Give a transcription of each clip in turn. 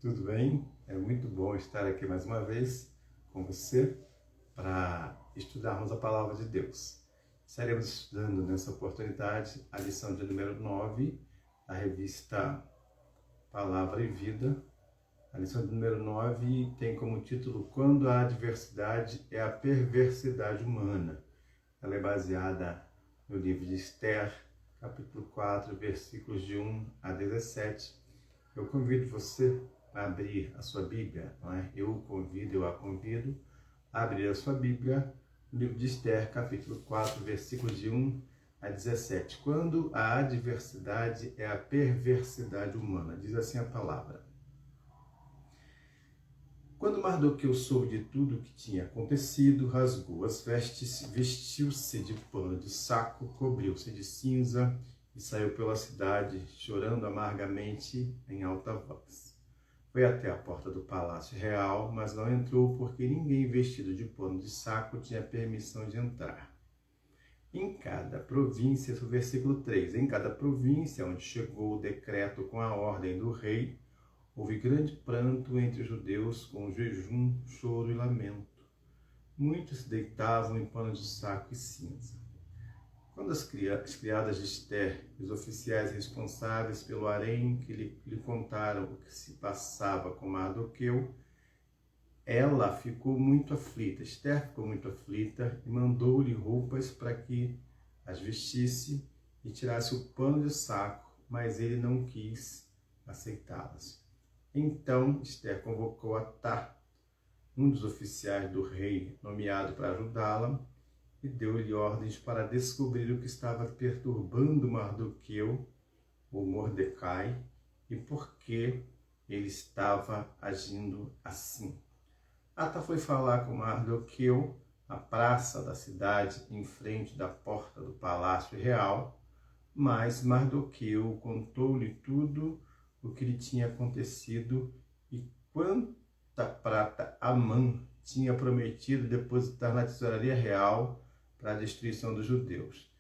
Tudo bem? É muito bom estar aqui mais uma vez com você para estudarmos a Palavra de Deus. Estaremos estudando nessa oportunidade a lição de número 9 da revista Palavra e Vida. A lição de número 9 tem como título Quando a adversidade é a perversidade humana. Ela é baseada no livro de Esther, capítulo 4, versículos de 1 a 17. Eu convido você a abrir a sua Bíblia, não é? Eu a convido a abrir a sua Bíblia no livro de Esther, capítulo 4, versículos de 1 a 17. Quando a adversidade é a perversidade humana, diz assim a palavra. Quando Mardoqueu soube de tudo o que tinha acontecido, rasgou as vestes, vestiu-se de pano de saco, cobriu-se de cinza e saiu pela cidade, chorando amargamente em alta voz. Foi até a porta do palácio real, mas não entrou porque ninguém vestido de pano de saco tinha permissão de entrar. Em cada província, esse é o versículo 3, em cada província onde chegou o decreto com a ordem do rei, houve grande pranto entre os judeus com jejum, choro e lamento. Muitos se deitavam em pano de saco e cinza. Quando as criadas de Esther e os oficiais responsáveis pelo harém que lhe contaram o que se passava com Mardoqueu, ela ficou muito aflita. Esther ficou muito aflita e mandou-lhe roupas para que as vestisse e tirasse o pano de saco, mas ele não quis aceitá-las. Então Esther convocou Atá, um dos oficiais do rei nomeado para ajudá-la, e deu-lhe ordens para descobrir o que estava perturbando Mardoqueu, ou Mordecai, e por que ele estava agindo assim. Ata foi falar com Mardoqueu na praça da cidade, em frente da porta do palácio real, mas Mardoqueu contou-lhe tudo o que lhe tinha acontecido e quanta prata Amã tinha prometido depositar na tesouraria real para a destruição dos judeus.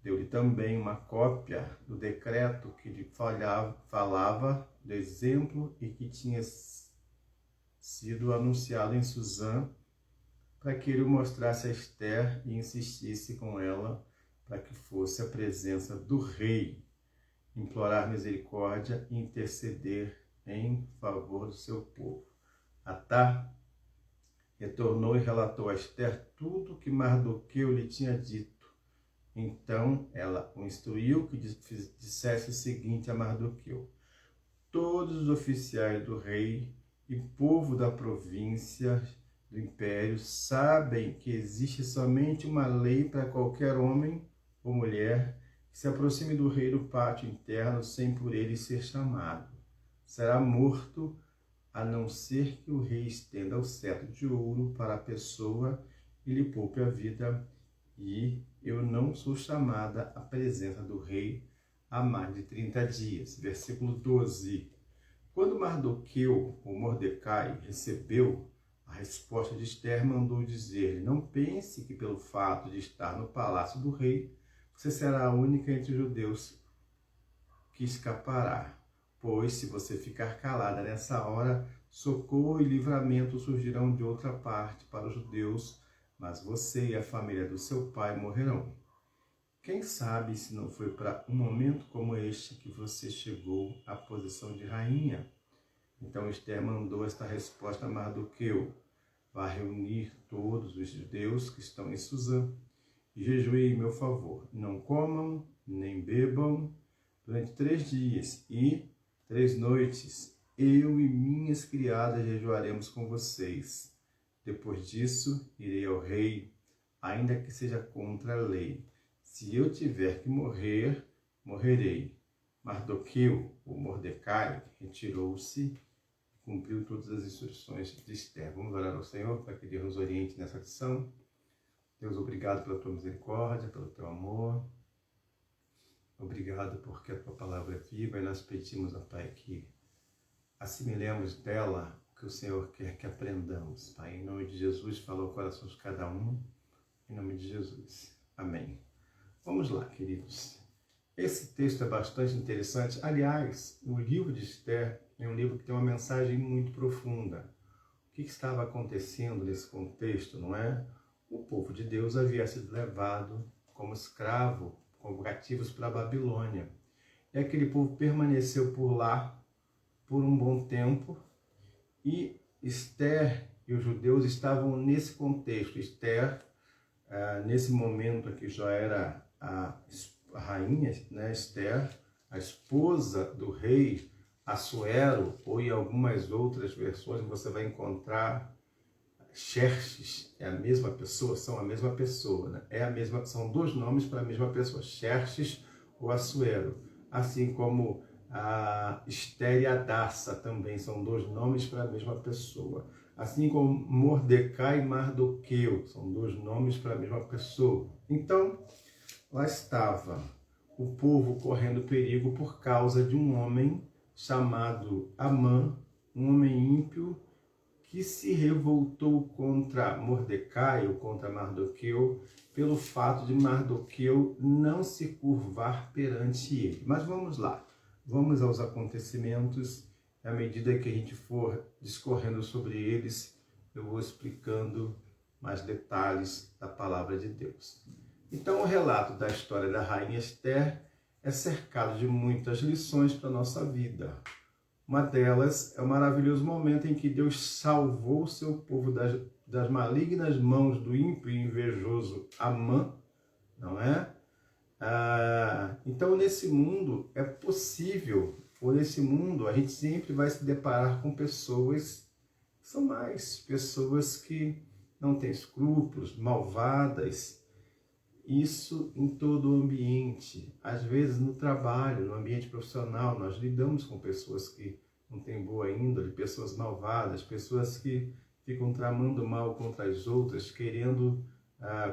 Deu-lhe também uma cópia do decreto que lhe falava do exemplo e que tinha sido anunciado em Suzã, para que ele o mostrasse a Esther e insistisse com ela para que fosse à presença do rei, implorar misericórdia e interceder em favor do seu povo. Atá retornou e relatou a Esther tudo o que Mardoqueu lhe tinha dito. Então ela o instruiu que dissesse o seguinte a Mardoqueu: todos os oficiais do rei e povo da província do império sabem que existe somente uma lei para qualquer homem ou mulher que se aproxime do rei do pátio interno sem por ele ser chamado. Será morto, a não ser que o rei estenda o cetro de ouro para a pessoa e lhe poupe a vida, e eu não sou chamada à presença do rei há mais de 30 dias. Versículo 12. Quando Mardoqueu, ou Mordecai, recebeu a resposta de Esther, mandou dizer-lhe: não pense que pelo fato de estar no palácio do rei, você será a única entre os judeus que escapará. Pois, se você ficar calada nessa hora, socorro e livramento surgirão de outra parte para os judeus, mas você e a família do seu pai morrerão. Quem sabe se não foi para um momento como este que você chegou à posição de rainha? Então Esther mandou esta resposta a Mardoqueu: vá reunir todos os judeus que estão em Suzã e jejuem em meu favor. Não comam, nem bebam durante 3 dias e 3 noites. Eu e minhas criadas jejuaremos com vocês. Depois disso, irei ao rei, ainda que seja contra a lei. Se eu tiver que morrer, morrerei. Mardoqueu, ou Mordecai, retirou-se e cumpriu todas as instruções de Esther. Vamos orar ao Senhor para que Deus nos oriente nessa lição. Deus, obrigado pela tua misericórdia, pelo teu amor. Obrigado porque a tua palavra é viva e nós pedimos, ó Pai, que assimilemos dela o que o Senhor quer que aprendamos. Pai, em nome de Jesus, fala ao coração de cada um. Em nome de Jesus. Amém. Vamos lá, queridos. Esse texto é bastante interessante. Aliás, o livro de Esther É um livro que tem uma mensagem muito profunda. O que estava acontecendo nesse contexto, não é? O povo de Deus havia sido levado como escravo, como cativos para a Babilônia. E aquele povo permaneceu por lá por um bom tempo, e Esther e os judeus estavam nesse contexto. Esther, nesse momento aqui, já era a rainha, né? Esther, a esposa do rei Assuero, ou em algumas outras versões você vai encontrar Xerxes, é a mesma pessoa, são a mesma pessoa, né? São dois nomes para a mesma pessoa, Xerxes ou Assuero, assim como a Esther e Hadassa também são dois nomes para a mesma pessoa, assim como Mordecai e Mardoqueu são dois nomes para a mesma pessoa. Então, lá estava o povo correndo perigo por causa de um homem chamado Amã, um homem ímpio, que se revoltou contra Mordecai ou contra Mardoqueu pelo fato de Mardoqueu não se curvar perante ele. Mas vamos lá, vamos aos acontecimentos. À medida que a gente for discorrendo sobre eles, eu vou explicando mais detalhes da palavra de Deus. Então, o relato da história da rainha Esther é cercado de muitas lições para a nossa vida. Uma delas é o maravilhoso momento em que Deus salvou o seu povo das malignas mãos do ímpio e invejoso Amã, não é? Então, nesse mundo é possível, ou nesse mundo a gente sempre vai se deparar com pessoas que são mais, pessoas que não têm escrúpulos, malvadas. Isso em todo o ambiente, às vezes no trabalho, no ambiente profissional, nós lidamos com pessoas que não têm boa índole, pessoas malvadas, pessoas que ficam tramando mal contra as outras, querendo,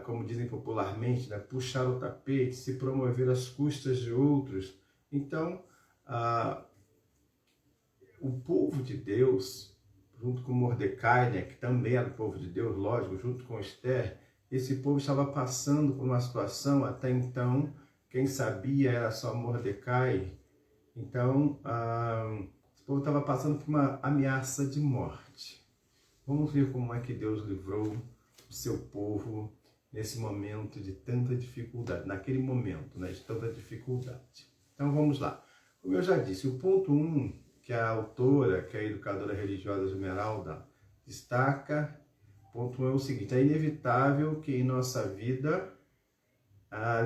como dizem popularmente, né, puxar o tapete, se promover às custas de outros. Então, o povo de Deus, junto com Mordecai, né, que também era o povo de Deus, lógico, junto com Esther, esse povo estava passando por uma situação, até então, quem sabia era só Mordecai. Então, esse povo estava passando por uma ameaça de morte. Vamos ver como é que Deus livrou o seu povo nesse momento de tanta dificuldade, naquele momento, né, de tanta dificuldade. Então, vamos lá. Como eu já disse, o ponto 1, que a autora, que é a educadora religiosa Esmeralda, destaca. Ponto é o seguinte: é inevitável que em nossa vida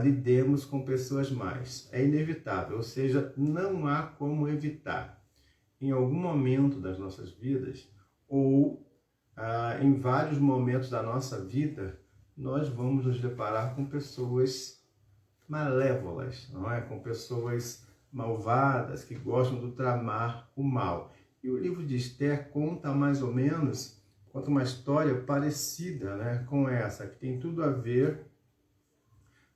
lidemos com pessoas más. É inevitável, ou seja, não há como evitar. Em algum momento das nossas vidas, ou em vários momentos da nossa vida, nós vamos nos deparar com pessoas malévolas, não é? Com pessoas malvadas que gostam de tramar o mal. E o livro de Esther conta mais ou menos, conta uma história parecida, né, com essa, que tem tudo a ver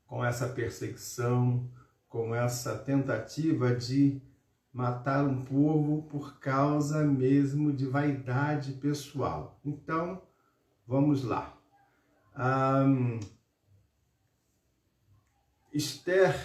com essa perseguição, com essa tentativa de matar um povo por causa mesmo de vaidade pessoal. Então, vamos lá. Esther,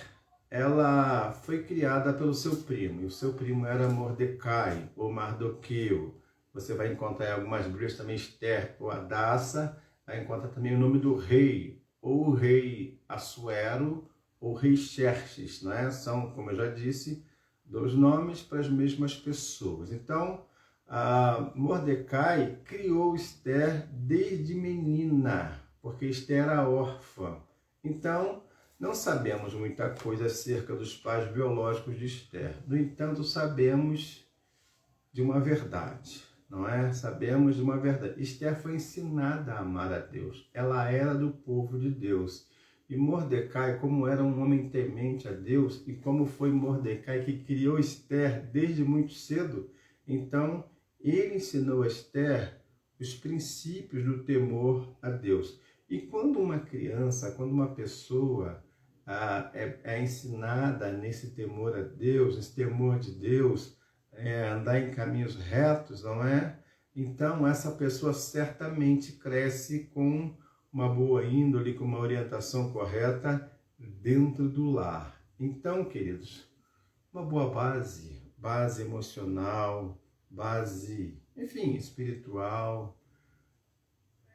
ela foi criada pelo seu primo, e o seu primo era Mordecai, ou Mardoqueu. Você vai encontrar em algumas Bíblias também Esther ou Hadassa, vai encontrar também o nome do rei, ou o rei Assuero, ou rei Xerxes, né? São, como eu já disse, dois nomes para as mesmas pessoas. Então, Mordecai criou Esther desde menina, porque Esther era órfã. Então, não sabemos muita coisa acerca dos pais biológicos de Esther. No entanto, sabemos de uma verdade, não é? Sabemos de uma verdade. Esther foi ensinada a amar a Deus. Ela era do povo de Deus. E Mordecai, como era um homem temente a Deus, e como foi Mordecai que criou Esther desde muito cedo, então ele ensinou a Esther os princípios do temor a Deus. E quando uma criança, quando uma pessoa é ensinada nesse temor a Deus, nesse temor de Deus, andar em caminhos retos, não é? Então, essa pessoa certamente cresce com uma boa índole, com uma orientação correta dentro do lar. Então, queridos, uma boa base emocional, base, enfim, espiritual.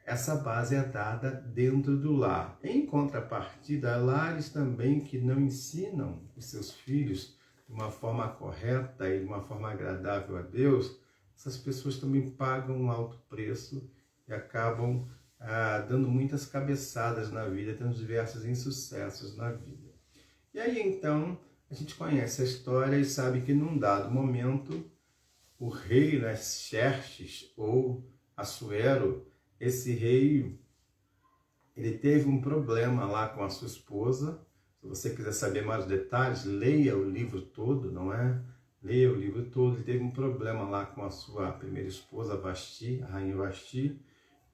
Essa base é dada dentro do lar. Em contrapartida, há lares também que não ensinam os seus filhos de uma forma correta e de uma forma agradável a Deus. Essas pessoas também pagam um alto preço e acabam dando muitas cabeçadas na vida, tendo diversos insucessos na vida. E aí, então, a gente conhece a história e sabe que num dado momento, o rei, né, Xerxes ou Assuero, esse rei, ele teve um problema lá com a sua esposa. Se você quiser saber mais detalhes, leia o livro todo, não é? Leia o livro todo. Ele teve um problema lá com a sua primeira esposa, Vasti, a rainha Vasti,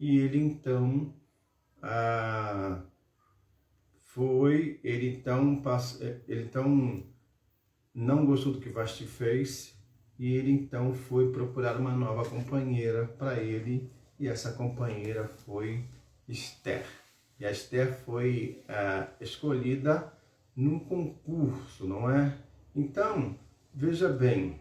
e ele então ele não gostou do que Vasti fez, e ele então foi procurar uma nova companheira para ele, e essa companheira foi Esther. E a Esther foi escolhida num concurso, não é? Então, veja bem,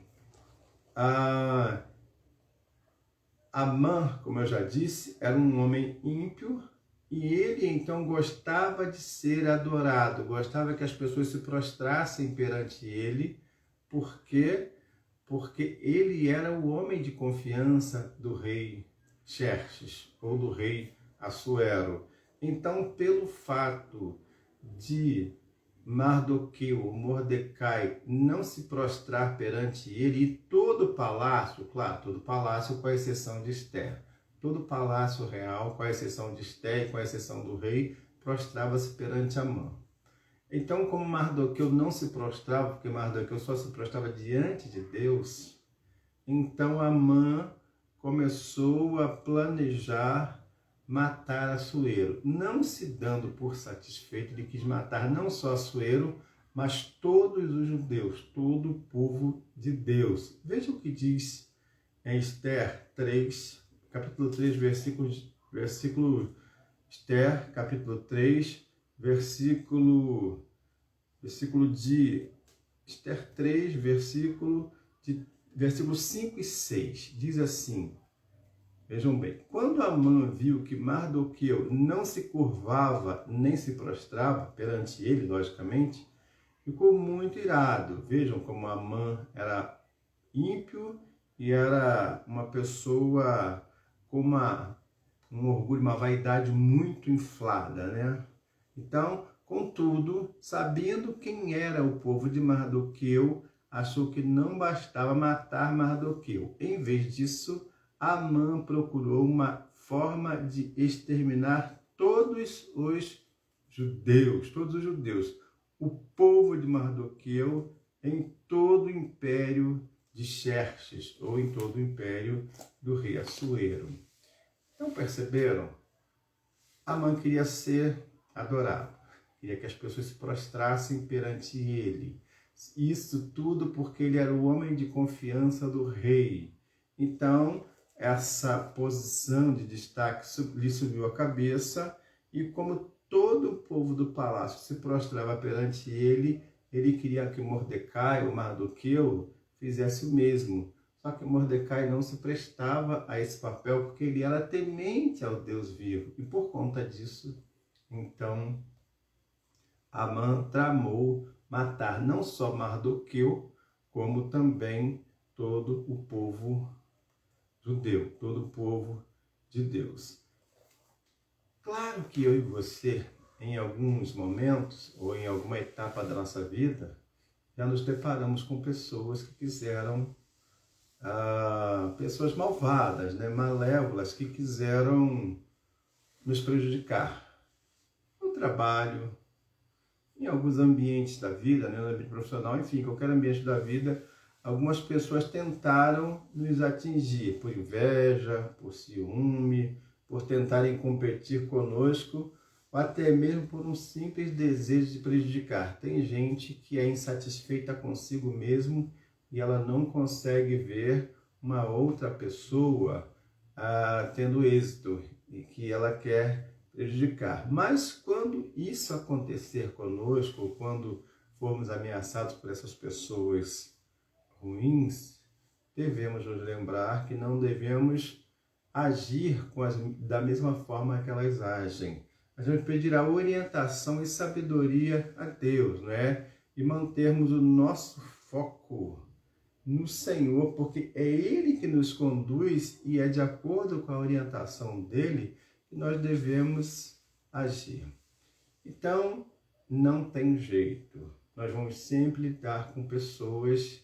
Amã, como eu já disse, era um homem ímpio, e ele então gostava de ser adorado, gostava que as pessoas se prostrassem perante ele, porque ele era o homem de confiança do rei Xerxes, ou do rei Assuero. Então, pelo fato de Mardoqueu, Mordecai, não se prostrar perante ele, e todo o palácio, claro, todo o palácio com a exceção de Esther, todo o palácio real, com a exceção de Esther, com a exceção do rei, prostrava-se perante Amã. Então, como Mardoqueu não se prostrava, porque Mardoqueu só se prostrava diante de Deus, então Amã começou a planejar matar Assuero. Não se dando por satisfeito, ele quis matar não só Assuero, mas todos os judeus, todo o povo de Deus. Veja o que diz em Esther 3, capítulo 3, Esther, capítulo 3, versículo de Esther 3, versículos 5 e 6, diz assim, vejam bem, quando Amã viu que Mardoqueu não se curvava nem se prostrava perante ele, logicamente, ficou muito irado. Vejam como Amã era ímpio e era uma pessoa com um orgulho, uma vaidade muito inflada, né? Então, contudo, sabendo quem era o povo de Mardoqueu, achou que não bastava matar Mardoqueu. Em vez disso, Amã procurou uma forma de exterminar todos os judeus, o povo de Mardoqueu, em todo o império de Xerxes, ou em todo o império do rei Assuero. Então, perceberam? Amã queria ser adorado, queria que as pessoas se prostrassem perante ele. Isso tudo porque ele era o homem de confiança do rei. Então, essa posição de destaque lhe subiu a cabeça, e como todo o povo do palácio se prostrava perante ele, ele queria que Mordecai, ou Mardoqueu, fizesse o mesmo. Só que Mordecai não se prestava a esse papel, porque ele era temente ao Deus vivo. E por conta disso, então, Amã tramou matar não só Mardoqueu, como também todo o povo judeu, todo o povo de Deus. Claro que eu e você, em alguns momentos, ou em alguma etapa da nossa vida, já nos deparamos com pessoas que quiseram, pessoas malvadas, né, malévolas, que quiseram nos prejudicar no trabalho, em alguns ambientes da vida, né, no ambiente profissional, enfim, qualquer ambiente da vida. Algumas pessoas tentaram nos atingir por inveja, por ciúme, por tentarem competir conosco, ou até mesmo por um simples desejo de prejudicar. Tem gente que é insatisfeita consigo mesmo e ela não consegue ver uma outra pessoa tendo êxito e que ela quer prejudicar. Mas quando isso acontecer conosco, ou quando formos ameaçados por essas pessoas ruins, devemos nos lembrar que não devemos agir da mesma forma que elas agem. A gente pedirá orientação e sabedoria a Deus, não é? E mantermos o nosso foco no Senhor, porque é Ele que nos conduz e é de acordo com a orientação dEle que nós devemos agir. Então, não tem jeito. Nós vamos sempre lidar com pessoas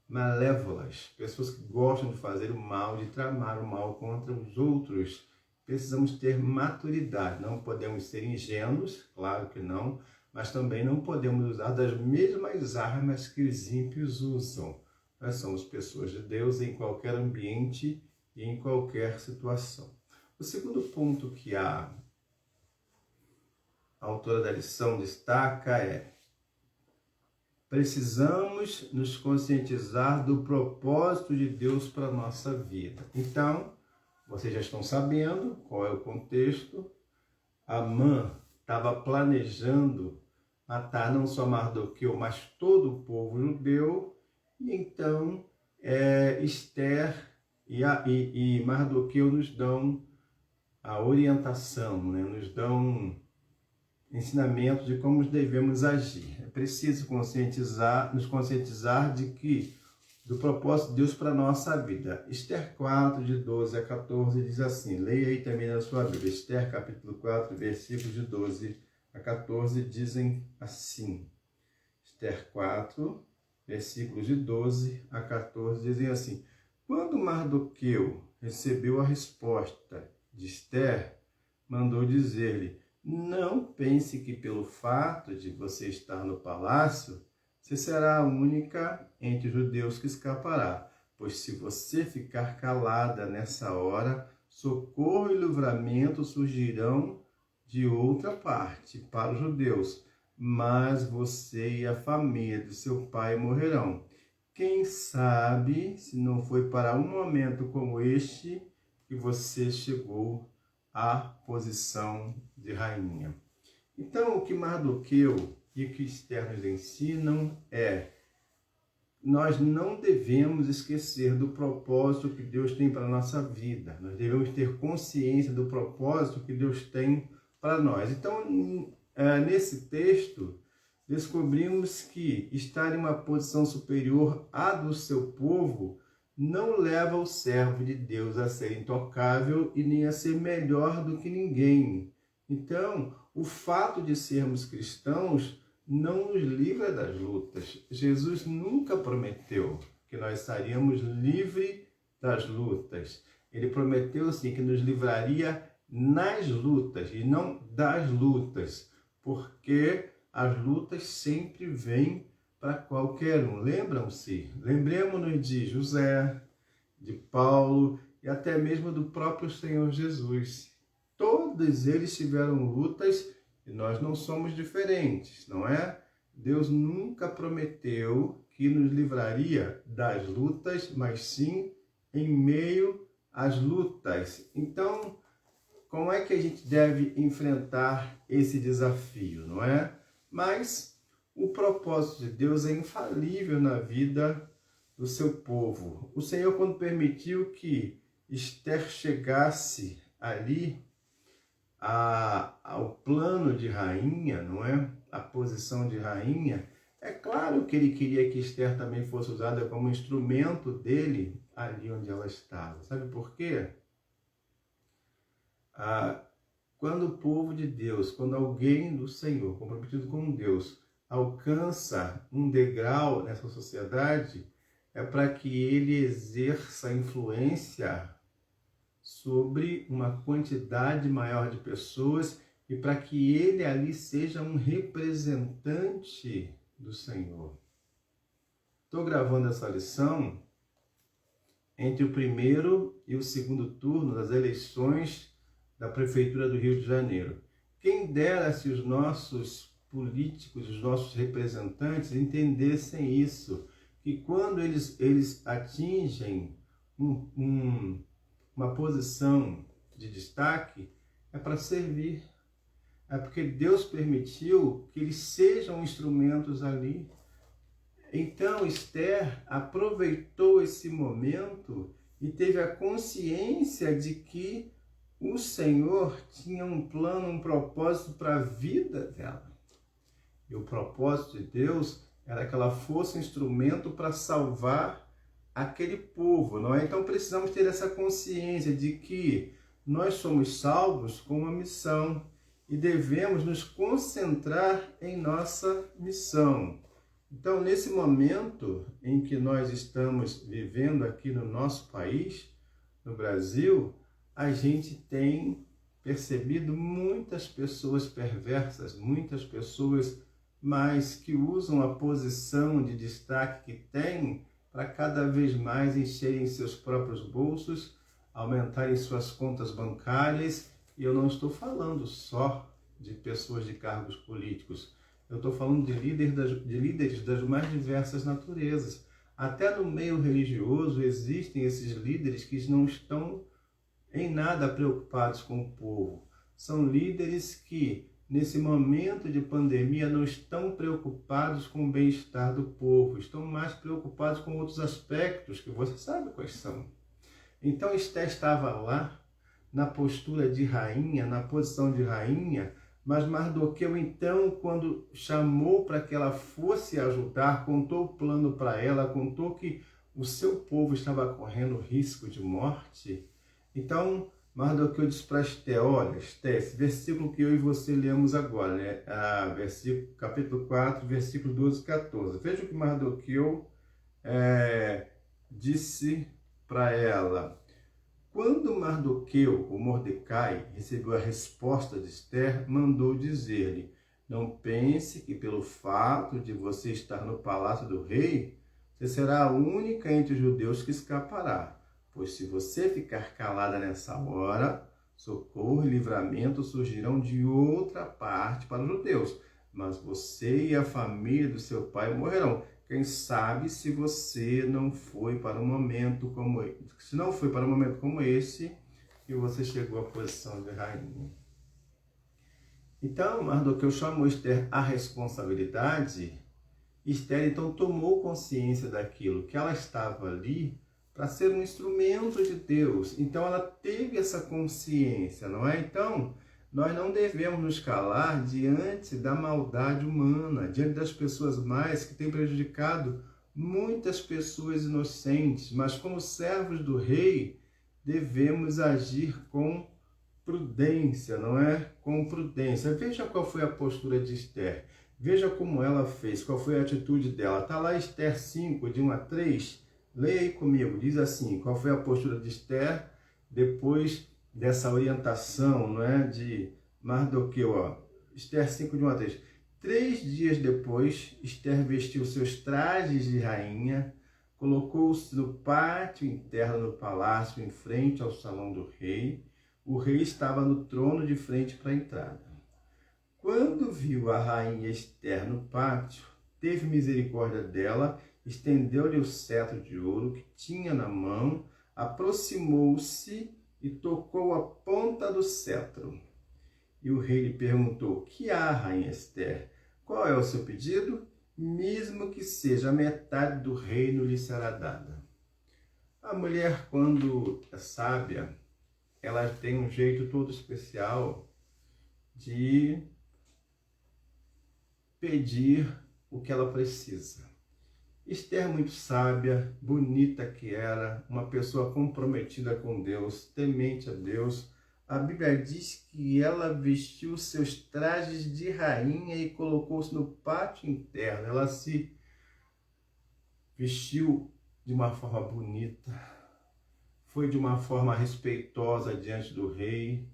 malévolas, pessoas que gostam de fazer o mal, de tramar o mal contra os outros. Precisamos ter maturidade, não podemos ser ingênuos, claro que não, mas também não podemos usar das mesmas armas que os ímpios usam. Nós somos pessoas de Deus em qualquer ambiente e em qualquer situação. O segundo ponto que a autora da lição destaca é: precisamos nos conscientizar do propósito de Deus para a nossa vida. Então, vocês já estão sabendo qual é o contexto. Amã estava planejando matar não só Mardoqueu, mas todo o povo judeu. E então, Esther e Mardoqueu nos dão a orientação, né? Nos dão ensinamentos de como devemos agir. É preciso nos conscientizar do propósito de Deus para a nossa vida. Esther 4, de 12 a 14, diz assim, leia aí também na sua Bíblia, Esther capítulo 4, versículos de 12 a 14, dizem assim, Esther 4, versículos de 12 a 14, dizem assim, quando Mardoqueu recebeu a resposta de Esther, mandou dizer-lhe, não pense que pelo fato de você estar no palácio, você será a única entre os judeus que escapará. Pois se você ficar calada nessa hora, socorro e livramento surgirão de outra parte para os judeus. Mas você e a família de seu pai morrerão. Quem sabe se não foi para um momento como este que você chegou à posição de rainha. Então, o que Mardoqueu e o que Esther nos ensinam é: nós não devemos esquecer do propósito que Deus tem para a nossa vida. Nós devemos ter consciência do propósito que Deus tem para nós. Então, nesse texto, descobrimos que estar em uma posição superior à do seu povo não leva o servo de Deus a ser intocável e nem a ser melhor do que ninguém. Então, o fato de sermos cristãos não nos livra das lutas. Jesus nunca prometeu que nós estaríamos livres das lutas. Ele prometeu, sim, que nos livraria nas lutas e não das lutas, porque as lutas sempre vêm para qualquer um. Lembremos-nos de José, de Paulo e até mesmo do próprio Senhor Jesus. Todos eles tiveram lutas e nós não somos diferentes, não é? Deus nunca prometeu que nos livraria das lutas, mas sim em meio às lutas. Então, como é que a gente deve enfrentar esse desafio, não é? Mas o propósito de Deus é infalível na vida do seu povo. O Senhor, quando permitiu que Esther chegasse ali ao plano de rainha, não é? A posição de rainha, é claro que ele queria que Esther também fosse usada como instrumento dele ali onde ela estava. Sabe por quê? Quando o povo de Deus, quando alguém do Senhor, comprometido com Deus, alcança um degrau nessa sociedade, é para que ele exerça influência sobre uma quantidade maior de pessoas e para que ele ali seja um representante do Senhor. Estou gravando essa lição entre o primeiro e o segundo turno das eleições da Prefeitura do Rio de Janeiro. Quem dera se os nossos políticos, os nossos representantes entendessem isso, que quando eles atingem uma posição de destaque, é para servir. É porque Deus permitiu que eles sejam instrumentos ali. Então Esther aproveitou esse momento e teve a consciência de que o Senhor tinha um plano, um propósito para a vida dela. E o propósito de Deus era que ela fosse um instrumento para salvar aquele povo, não é? Então precisamos ter essa consciência de que nós somos salvos com uma missão e devemos nos concentrar em nossa missão. Então, nesse momento em que nós estamos vivendo aqui no nosso país, no Brasil, a gente tem percebido muitas pessoas perversas, muitas pessoas mas que usam a posição de destaque que têm para cada vez mais encherem seus próprios bolsos, aumentarem suas contas bancárias. E eu não estou falando só de pessoas de cargos políticos, eu estou falando de líderes das mais diversas naturezas. Até no meio religioso existem esses líderes que não estão em nada preocupados com o povo. São líderes que, nesse momento de pandemia, não estão preocupados com o bem-estar do povo, estão mais preocupados com outros aspectos que você sabe quais são. Então Esther estava lá, na postura de rainha, na posição de rainha, mas Mardoqueu então, quando chamou para que ela fosse ajudar, contou o plano para ela, contou que o seu povo estava correndo risco de morte. Então Mardoqueu disse para Esther: olha, Esther, esse versículo que eu e você lemos agora, né? Capítulo 4, versículo 12 e 14. Veja o que Mardoqueu disse para ela. Quando Mardoqueu, ou Mordecai, recebeu a resposta de Esther, mandou dizer-lhe: não pense que pelo fato de você estar no palácio do rei, você será a única entre os judeus que escapará. Pois se você ficar calada nessa hora, socorro e livramento surgirão de outra parte para os judeus, mas você e a família do seu pai morrerão. Quem sabe se você não foi para um momento como esse, se não foi para um momento como esse que você chegou à posição de rainha. Então Mardoqueu chamou Esther à responsabilidade. Esther então tomou consciência daquilo, que ela estava ali para ser um instrumento de Deus. Então ela teve essa consciência, não é? Então nós não devemos nos calar diante da maldade humana, diante das pessoas mais que têm prejudicado muitas pessoas inocentes, mas como servos do rei devemos agir com prudência, não é? Com prudência. Veja qual foi a postura de Esther, veja como ela fez, qual foi a atitude dela. Está lá Esther 5, de 1 a 3, leia aí comigo, diz assim, qual foi a postura de Esther depois dessa orientação, não é, de Mardoqueu, ó. Esther 5, de 1 a 3. 3 dias depois, Esther vestiu seus trajes de rainha, colocou-se no pátio interno do palácio, em frente ao salão do rei. O rei estava no trono de frente para a entrada. Quando viu a rainha Esther no pátio, teve misericórdia dela, estendeu-lhe o cetro de ouro que tinha na mão, aproximou-se e tocou a ponta do cetro. E o rei lhe perguntou: que há, rainha Esther? Qual é o seu pedido? Mesmo que seja a metade do reino lhe será dada. A mulher, quando é sábia, ela tem um jeito todo especial de pedir o que ela precisa. Esther, muito sábia, bonita que era, uma pessoa comprometida com Deus, temente a Deus. A Bíblia diz que ela vestiu seus trajes de rainha e colocou-se no pátio interno. Ela se vestiu de uma forma bonita, foi de uma forma respeitosa diante do rei.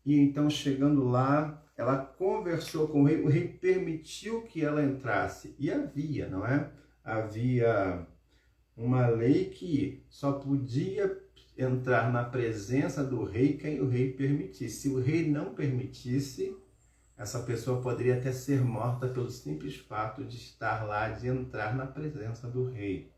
E então, chegando lá, ela conversou com o rei permitiu que ela entrasse. E havia, não é? Havia uma lei que só podia entrar na presença do rei quem o rei permitisse. Se o rei não permitisse, essa pessoa poderia até ser morta pelo simples fato de estar lá, de entrar na presença do rei.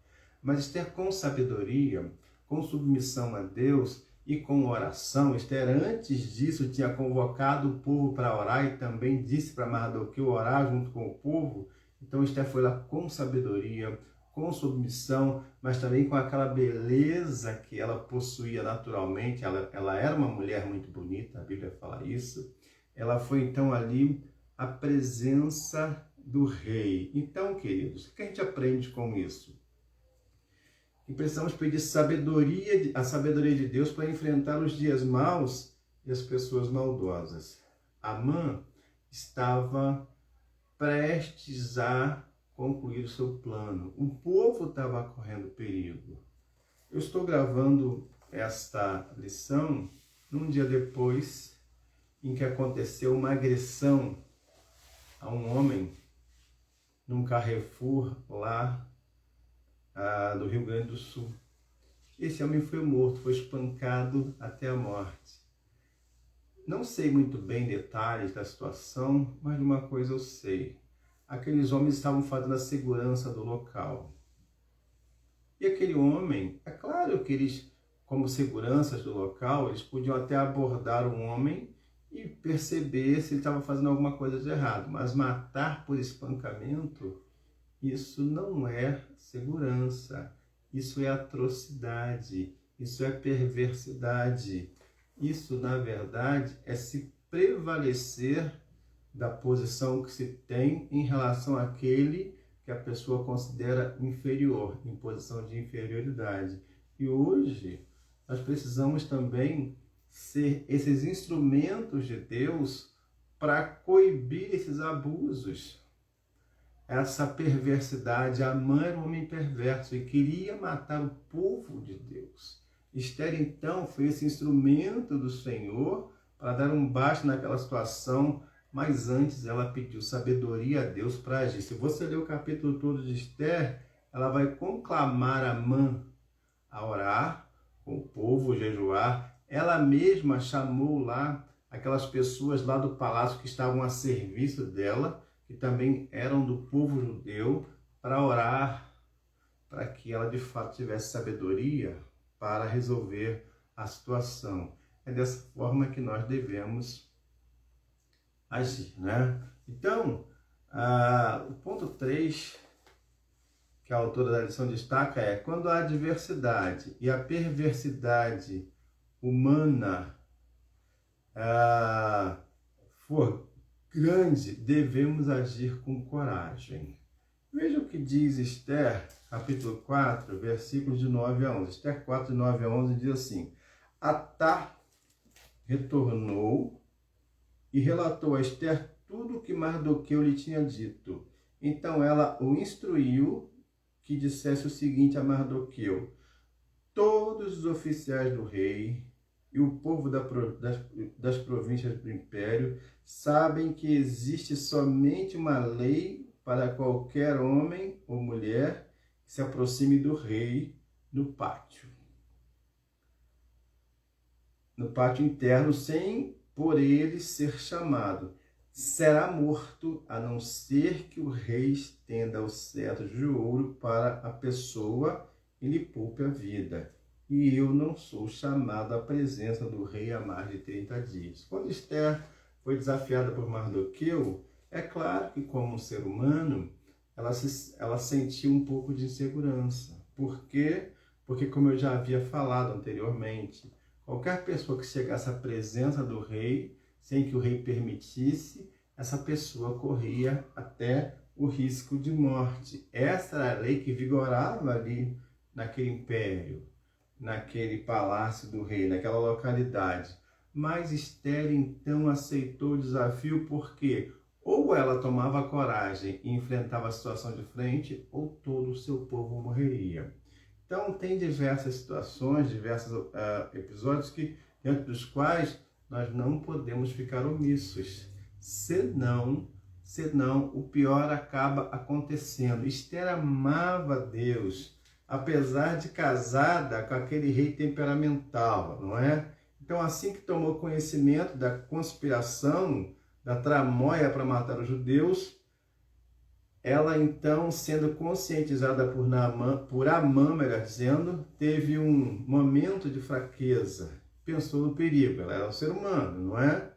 Mas Esther, com sabedoria, com submissão a Deus e com oração, Esther antes disso tinha convocado o povo para orar e também disse para Mardoqueu orar junto com o povo. Então Esther foi lá com sabedoria, com submissão, mas também com aquela beleza que ela possuía naturalmente. Ela era uma mulher muito bonita, a Bíblia fala isso. Ela foi então ali à presença do rei. Então, queridos, o que a gente aprende com isso? Que precisamos pedir sabedoria, a sabedoria de Deus para enfrentar os dias maus e as pessoas maldosas. Amã estava prestes a concluir o seu plano. O povo estava correndo perigo. Eu estou gravando esta lição num dia depois em que aconteceu uma agressão a um homem num Carrefour lá do Rio Grande do Sul. Esse homem foi morto, foi espancado até a morte. Não sei muito bem detalhes da situação, mas de uma coisa eu sei. Aqueles homens estavam fazendo a segurança do local. E aquele homem, é claro que eles, como seguranças do local, eles podiam até abordar o homem e perceber se ele estava fazendo alguma coisa de errado. Mas matar por espancamento, isso não é segurança. Isso é atrocidade. Isso é perversidade. Isso, na verdade, é se prevalecer da posição que se tem em relação àquele que a pessoa considera inferior, em posição de inferioridade. E hoje, nós precisamos também ser esses instrumentos de Deus para coibir esses abusos, essa perversidade. Amã era um homem perverso e queria matar o povo de Deus. Esther, então, foi esse instrumento do Senhor para dar um basta naquela situação, mas antes ela pediu sabedoria a Deus para agir. Se você ler o capítulo todo de Esther, ela vai conclamar Amã a orar com o povo, jejuar. Ela mesma chamou lá aquelas pessoas lá do palácio que estavam a serviço dela, que também eram do povo judeu, para orar, para que ela de fato tivesse sabedoria para resolver a situação. É dessa forma que nós devemos agir, né? Então, o ponto 3, que a autora da lição destaca, é: quando a adversidade e a perversidade humana for grande, devemos agir com coragem. Veja o que diz Esther, capítulo 4, versículos de 9 a 11. Esther 4, de 9 a 11 diz assim: Atá retornou e relatou a Esther tudo o que Mardoqueu lhe tinha dito. Então ela o instruiu que dissesse o seguinte a Mardoqueu: todos os oficiais do rei e o povo das províncias do império sabem que existe somente uma lei para qualquer homem ou mulher que se aproxime do rei no pátio interno, sem por ele ser chamado. Será morto, a não ser que o rei estenda o cetro de ouro para a pessoa e lhe poupe a vida. E eu não sou chamado à presença do rei há mais de 30 dias. Quando Esther foi desafiada por Mardoqueu, é claro que, como ser humano, ela sentiu um pouco de insegurança. Por quê? Porque, como eu já havia falado anteriormente, qualquer pessoa que chegasse à presença do rei, sem que o rei permitisse, essa pessoa corria até o risco de morte. Essa era a lei que vigorava ali naquele império, naquele palácio do rei, naquela localidade. Mas Esther então aceitou o desafio porque ou ela tomava coragem e enfrentava a situação de frente, ou todo o seu povo morreria. Então tem diversas situações, diversos episódios diante dos quais nós não podemos ficar omissos. Senão o pior acaba acontecendo. Esther amava Deus, apesar de casada com aquele rei temperamental, não é? Então, assim que tomou conhecimento da conspiração, da tramóia para matar os judeus, ela então, sendo conscientizada por Amã, melhor dizendo, teve um momento de fraqueza. Pensou no perigo. Ela era um ser humano, não é?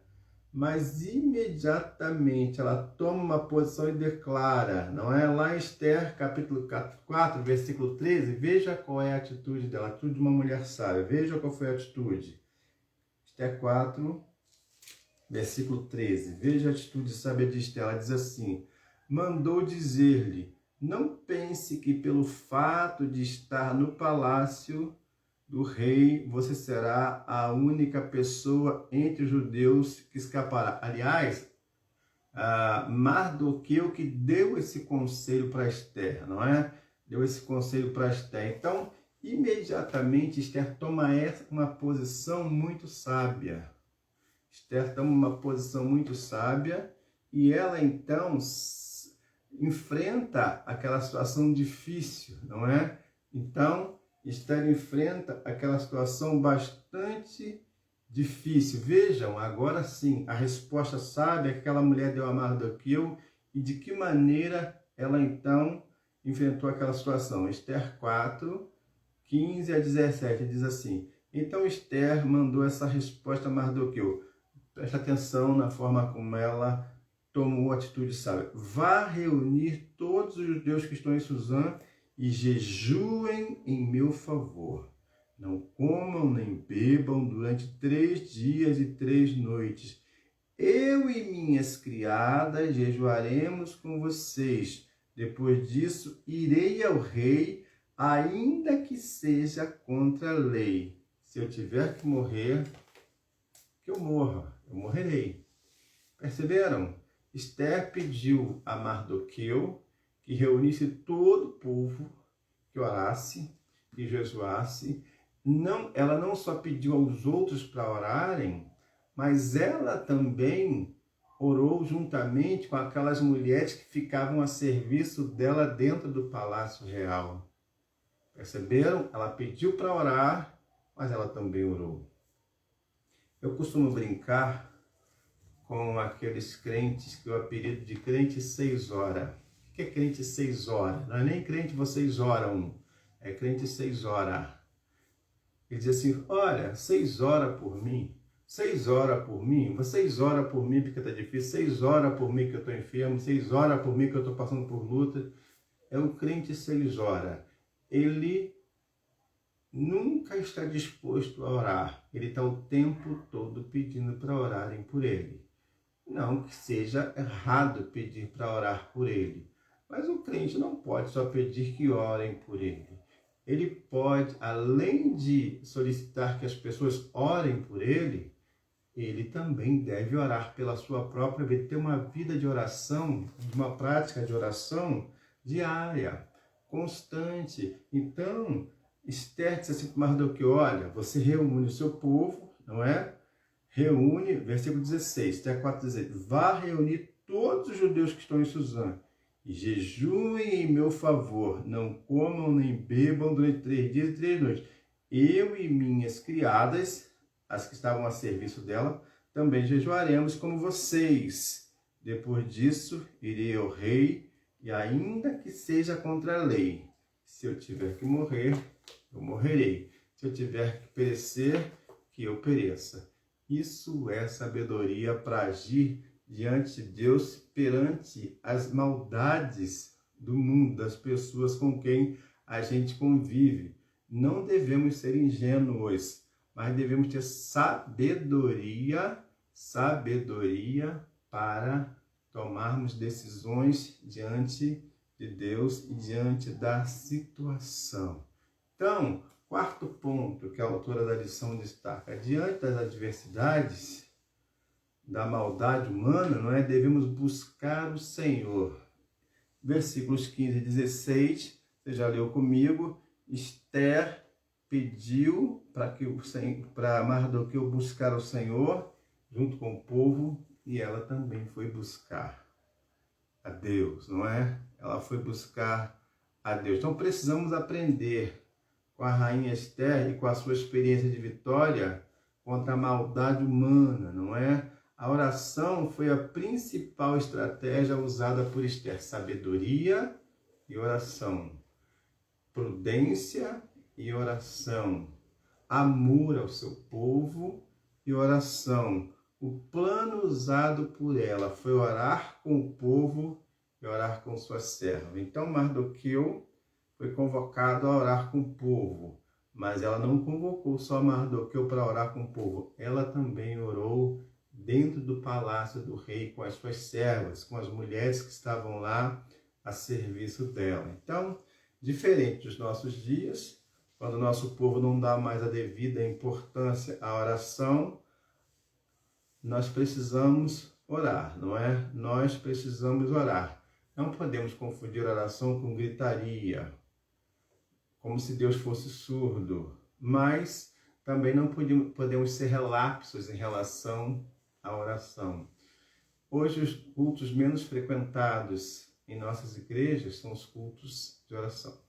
mas imediatamente ela toma uma posição e declara, não é? Lá em Esther, capítulo 4, versículo 13, veja qual é a atitude dela, a atitude de uma mulher sábia, veja qual foi a atitude. Esther 4, versículo 13, veja a atitude sábia de Esther, ela diz assim, mandou dizer-lhe, não pense que pelo fato de estar no palácio do rei, você será a única pessoa entre os judeus que escapará. Aliás, Mardoqueu que deu esse conselho para Esther, não é? Deu esse conselho para Esther. Então, imediatamente, Esther toma uma posição muito sábia. Esther toma uma posição muito sábia e ela, então, enfrenta aquela situação difícil, não é? Então, Esther enfrenta aquela situação bastante difícil. Vejam, agora sim, a resposta sábia que aquela mulher deu a Mardoqueu e de que maneira ela então enfrentou aquela situação. Esther 4, 15 a 17 diz assim, então Esther mandou essa resposta a Mardoqueu. Presta atenção na forma como ela tomou atitude sábia. Vá reunir todos os judeus que estão em Suzã e jejuem em meu favor. Não comam nem bebam durante 3 dias e 3 noites. Eu e minhas criadas jejuaremos com vocês. Depois disso, irei ao rei, ainda que seja contra a lei. Se eu tiver que morrer, que eu morra, eu morrerei. Perceberam? Esther pediu a Mardoqueu que reunisse todo o povo, que orasse, que jejuasse. Ela não só pediu aos outros para orarem, mas ela também orou juntamente com aquelas mulheres que ficavam a serviço dela dentro do palácio real. Perceberam? Ela pediu para orar, mas ela também orou. Eu costumo brincar com aqueles crentes que eu apelido de crente 6 horas. O que é crente 6 horas? Não é nem crente vocês oram, é crente 6 horas. Ele diz assim, olha, 6 horas por mim, 6 horas por mim, 6 horas por mim porque está difícil, 6 horas por mim que eu estou enfermo, 6 horas por mim que eu estou passando por luta. É o crente 6 horas. Ele nunca está disposto a orar. Ele está o tempo todo pedindo para orarem por ele. Não que seja errado pedir para orar por ele, mas o crente não pode só pedir que orem por ele. Ele pode, além de solicitar que as pessoas orem por ele, ele também deve orar pela sua própria vida, ter uma vida de oração, uma prática de oração diária, constante. Então, Esther disse assim para Mardoqueu, olha, você reúne o seu povo, não é? Reúne, versículo 16, Esther 4,16, vá reunir todos os judeus que estão em Suzã, e jejuem em meu favor, não comam nem bebam durante 3 dias e 3 noites. Eu e minhas criadas, as que estavam a serviço dela, também jejuaremos como vocês. Depois disso, irei ao rei, e ainda que seja contra a lei, se eu tiver que morrer, eu morrerei. Se eu tiver que perecer, que eu pereça. Isso é sabedoria para agir diante de Deus, perante as maldades do mundo, das pessoas com quem a gente convive. Não devemos ser ingênuos, mas devemos ter sabedoria para tomarmos decisões diante de Deus e diante da situação. Então, quarto ponto que a autora da lição destaca, diante das adversidades, da maldade humana, não é? Devemos buscar o Senhor. Versículos 15 e 16, você já leu comigo, Esther pediu para Mardoqueu buscar o Senhor, junto com o povo, e ela também foi buscar a Deus, não é? Ela foi buscar a Deus. Então precisamos aprender com a rainha Esther e com a sua experiência de vitória contra a maldade humana, não é? A oração foi a principal estratégia usada por Esther. Sabedoria e oração. Prudência e oração. Amor ao seu povo e oração. o plano usado por ela foi orar com o povo e orar com sua serva. Então Mardoqueu foi convocado a orar com o povo, mas ela não convocou só Mardoqueu para orar com o povo, ela também orou dentro do palácio do rei com as suas servas, com as mulheres que estavam lá a serviço dela. Então, diferente dos nossos dias, quando o nosso povo não dá mais a devida importância à oração, nós precisamos orar, não é? Nós precisamos orar. Não podemos confundir oração com gritaria, como se Deus fosse surdo, mas também não podemos ser relapsos em relação à oração. Hoje, os cultos menos frequentados em nossas igrejas são os cultos de oração.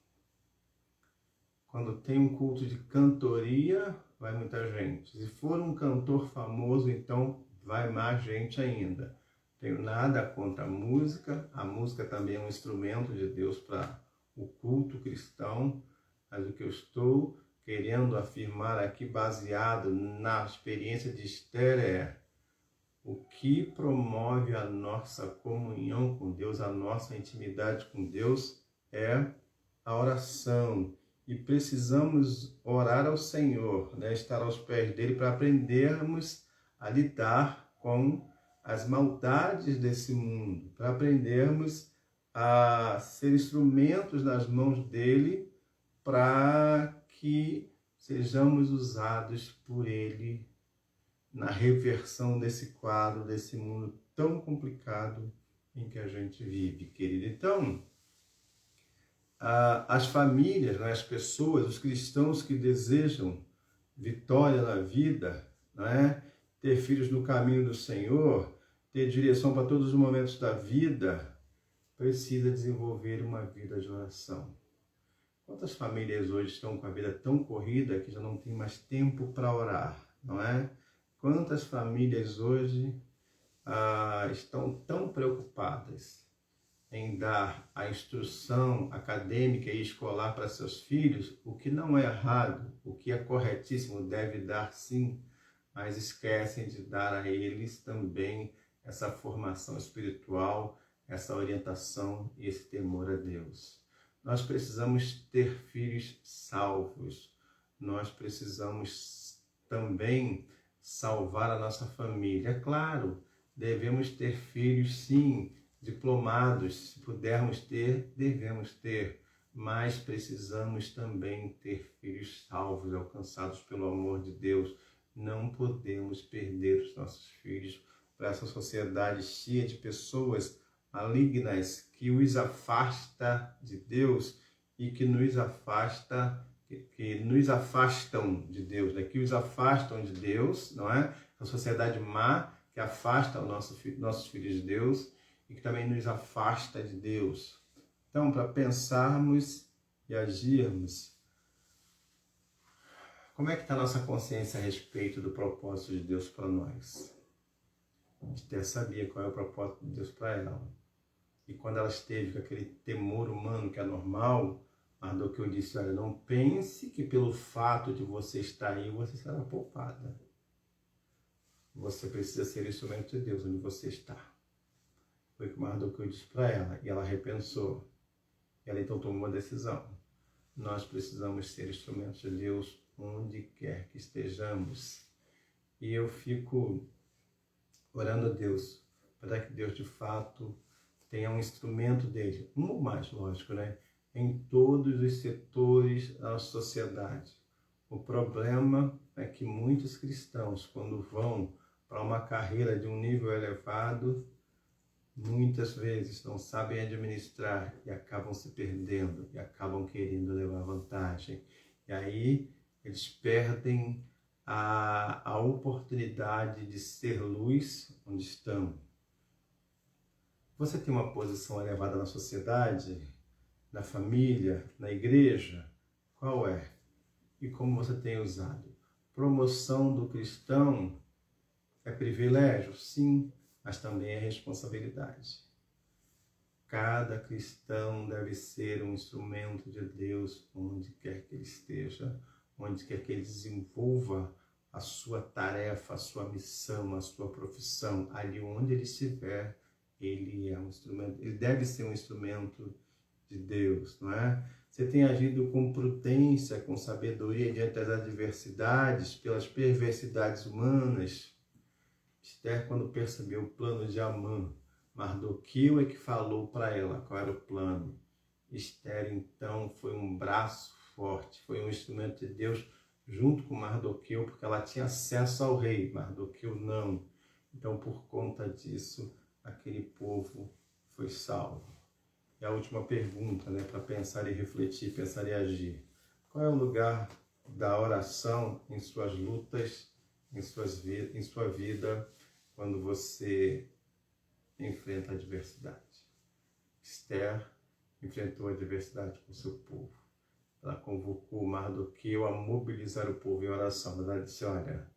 Quando tem um culto de cantoria, vai muita gente. Se for um cantor famoso, então vai mais gente ainda. Tenho nada contra a música também é um instrumento de Deus para o culto cristão, mas o que eu estou querendo afirmar aqui, baseado na experiência de Esther, é o que promove a nossa comunhão com Deus, a nossa intimidade com Deus, é a oração. E precisamos orar ao Senhor, né? Estar aos pés dele para aprendermos a lidar com as maldades desse mundo, para aprendermos a ser instrumentos nas mãos dele, para que sejamos usados por ele na reversão desse quadro, desse mundo tão complicado em que a gente vive, querido. Então, as famílias, as pessoas, os cristãos que desejam vitória na vida, não é? Ter filhos no caminho do Senhor, ter direção para todos os momentos da vida, precisa desenvolver uma vida de oração. Quantas famílias hoje estão com a vida tão corrida que já não tem mais tempo para orar, não é? Quantas famílias hoje estão tão preocupadas em dar a instrução acadêmica e escolar para seus filhos, o que não é errado, o que é corretíssimo, deve dar sim, mas esquecem de dar a eles também essa formação espiritual, essa orientação e esse temor a Deus. Nós precisamos ter filhos salvos, nós precisamos também salvar a nossa família. É claro, devemos ter filhos, sim, diplomados, se pudermos ter, devemos ter, mas precisamos também ter filhos salvos, alcançados pelo amor de Deus. Não podemos perder os nossos filhos para essa sociedade cheia de pessoas malignas que os afasta de Deus e que nos afastam de Deus, né? Que os afastam de Deus, não é? A sociedade má que afasta nossos filhos de Deus e que também nos afasta de Deus. Então, para pensarmos e agirmos, como é que está a nossa consciência a respeito do propósito de Deus para nós? Esther sabia qual é o propósito de Deus para ela. E quando ela esteve com aquele temor humano que é normal, Mardoqueu disse, olha, não pense que pelo fato de você estar aí, você será poupada. Você precisa ser instrumento de Deus onde você está. Foi o que Mardoqueu disse para ela, e ela repensou. Ela então tomou uma decisão. Nós precisamos ser instrumentos de Deus onde quer que estejamos. E eu fico orando a Deus, para que Deus de fato tenha um instrumento dele, um ou mais, lógico, né? Em todos os setores da sociedade. O problema é que muitos cristãos, quando vão para uma carreira de um nível elevado, muitas vezes não sabem administrar e acabam se perdendo e acabam querendo levar vantagem. E aí eles perdem a oportunidade de ser luz onde estão. Você tem uma posição elevada na sociedade, na família, na igreja? Qual é? E como você tem usado? Promoção do cristão é privilégio? Sim, mas também é responsabilidade. Cada cristão deve ser um instrumento de Deus onde quer que ele esteja, onde quer que ele desenvolva a sua tarefa, a sua missão, a sua profissão, ali onde ele estiver, ele é um instrumento, ele deve ser um instrumento de Deus, não é? Você tem agido com prudência, com sabedoria diante das adversidades, pelas perversidades humanas. Esther, quando percebeu o plano de Amã, Mardoqueu é que falou para ela qual era o plano. Esther, então, foi um braço forte, foi um instrumento de Deus junto com Mardoqueu, porque ela tinha acesso ao rei, Mardoqueu não. Então, por conta disso, aquele povo foi salvo. E a última pergunta, né, para pensar e refletir, pensar e agir. Qual é o lugar da oração em suas lutas, em sua vida, quando você enfrenta a adversidade? Esther enfrentou a adversidade com o seu povo. Ela convocou Mardoqueu a mobilizar o povo em oração. Ela disse, olha,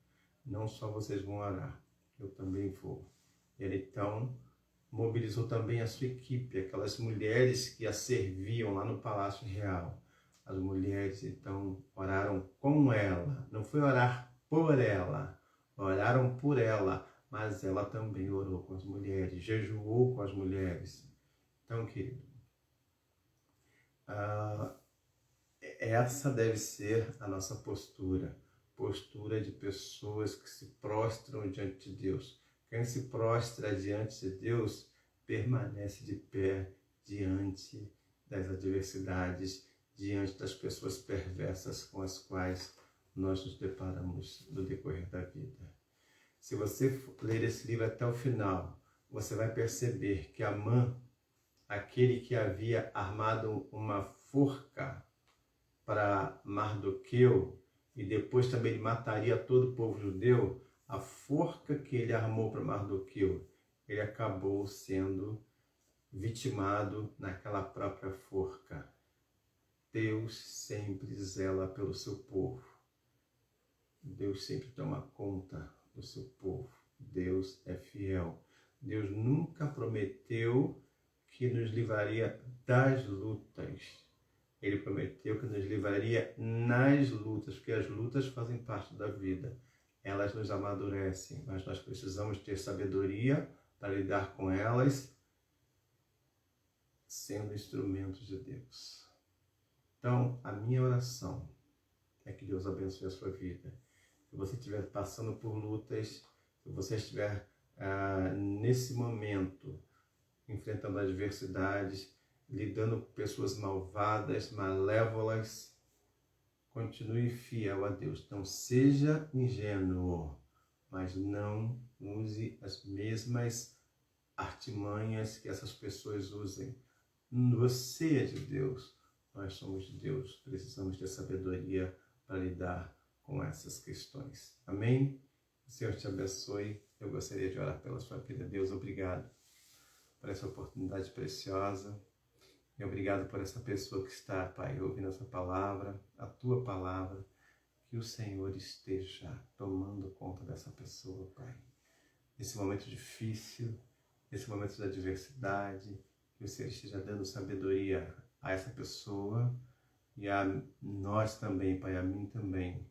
não só vocês vão orar, eu também vou. Ele então mobilizou também a sua equipe, aquelas mulheres que a serviam lá no Palácio Real. As mulheres então oraram com ela, não foi orar por ela, oraram por ela, mas ela também orou com as mulheres, jejuou com as mulheres. Então, querido, essa deve ser a nossa postura, postura de pessoas que se prostram diante de Deus. Quem se prostra diante de Deus permanece de pé diante das adversidades, diante das pessoas perversas com as quais nós nos deparamos no decorrer da vida. Se você ler esse livro até o final, você vai perceber que Amã, aquele que havia armado uma forca para Mardoqueu, e depois também ele mataria todo o povo judeu, a forca que ele armou para Mardoqueu, ele acabou sendo vitimado naquela própria forca. Deus sempre zela pelo seu povo. Deus sempre toma conta do seu povo. Deus é fiel. Deus nunca prometeu que nos livraria das lutas. Ele prometeu que nos livraria nas lutas, porque as lutas fazem parte da vida. Elas nos amadurecem, mas nós precisamos ter sabedoria para lidar com elas, sendo instrumentos de Deus. Então, a minha oração é que Deus abençoe a sua vida. Se você estiver passando por lutas, se você estiver nesse momento enfrentando adversidades, lidando com pessoas malvadas, malévolas, continue fiel a Deus. Não seja ingênuo, mas não use as mesmas artimanhas que essas pessoas usem. Você é de Deus, nós somos de Deus. Precisamos ter sabedoria para lidar com essas questões. Amém? O Senhor te abençoe. Eu gostaria de orar pela sua vida. Deus, obrigado por essa oportunidade preciosa. E obrigado por essa pessoa que está, Pai, ouvindo essa palavra, a Tua palavra. Que o Senhor esteja tomando conta dessa pessoa, Pai. Nesse momento difícil, nesse momento de adversidade, que o Senhor esteja dando sabedoria a essa pessoa e a nós também, Pai, a mim também,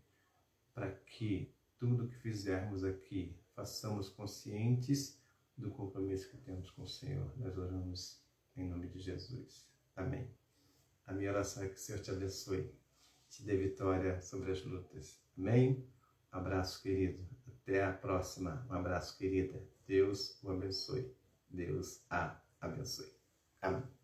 para que tudo que fizermos aqui, façamos conscientes do compromisso que temos com o Senhor. Nós oramos em nome de Jesus. Amém. A minha oração é que o Senhor te abençoe, te dê vitória sobre as lutas. Amém? Um abraço, querido. Até a próxima. Um abraço, querida. Deus o abençoe. Deus a abençoe. Amém.